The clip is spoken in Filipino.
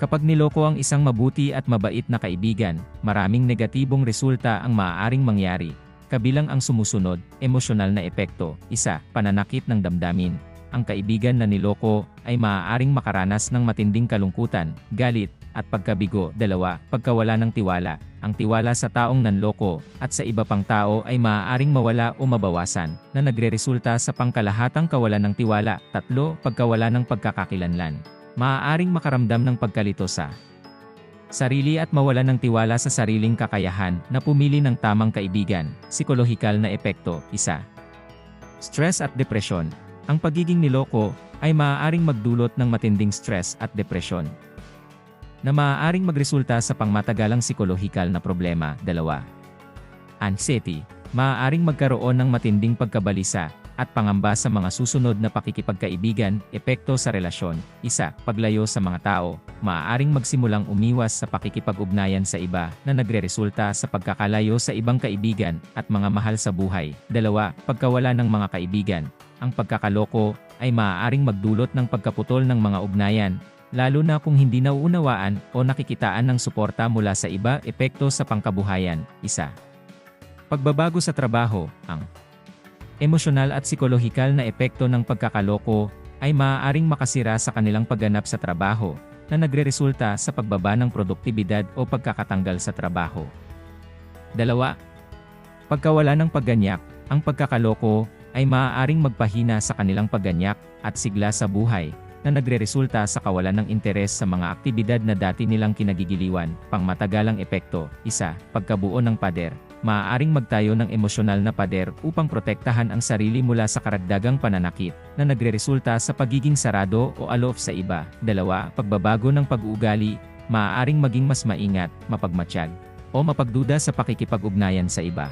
Kapag niloko ang isang mabuti at mabait na kaibigan, maraming negatibong resulta ang maaaring mangyari. Kabilang ang sumusunod, emosyonal na epekto. 1. Pananakit ng damdamin. Ang kaibigan na niloko ay maaaring makaranas ng matinding kalungkutan, galit, at pagkabigo. 2. Pagkawala ng tiwala. Ang tiwala sa taong nanloko at sa iba pang tao ay maaaring mawala o mabawasan, na nagreresulta sa pangkalahatang kawalan ng tiwala. 3. Pagkawala ng pagkakakilanlan. Maaaring makaramdam ng pagkalito sa sarili at mawalan ng tiwala sa sariling kakayahan na pumili ng tamang kaibigan. Psikolohikal na epekto. 1. Stress at depresyon. Ang pagiging niloko ay maaaring magdulot ng matinding stress at depresyon, na maaaring magresulta sa pangmatagalang psikolohikal na problema. 2. Anxiety. Maaaring magkaroon ng matinding pagkabalisa at pangamba sa mga susunod na pakikipagkaibigan. Epekto sa relasyon. 1. Paglayo sa mga tao. Maaaring magsimulang umiwas sa pakikipag-ugnayan sa iba na nagreresulta sa pagkakalayo sa ibang kaibigan at mga mahal sa buhay. 2. Pagkawala ng mga kaibigan. Ang pagkakaloko ay maaaring magdulot ng pagkaputol ng mga ugnayan, lalo na kung hindi nauunawaan o nakikitaan ng suporta mula sa iba. Epekto sa pangkabuhayan. 1. Pagbabago sa trabaho. Ang emosyonal at psikolohikal na epekto ng pagkakaloko ay maaaring makasira sa kanilang pagganap sa trabaho, na nagreresulta sa pagbaba ng produktibidad o pagkakatanggal sa trabaho. 2. Pagkawala ng pagganyak. Ang pagkakaloko ay maaaring magpahina sa kanilang pagganyak at sigla sa buhay, na nagreresulta sa kawalan ng interes sa mga aktibidad na dati nilang kinagigiliwan. Pangmatagalang epekto. 1. Pagkabuo ng pader. Maaaring magtayo ng emosyonal na pader upang protektahan ang sarili mula sa karagdagang pananakit, na nagreresulta sa pagiging sarado o aloof sa iba. 2. Pagbabago ng pag-uugali. Maaaring maging mas maingat, mapagmatsyag, o mapagduda sa pakikipag-ugnayan sa iba.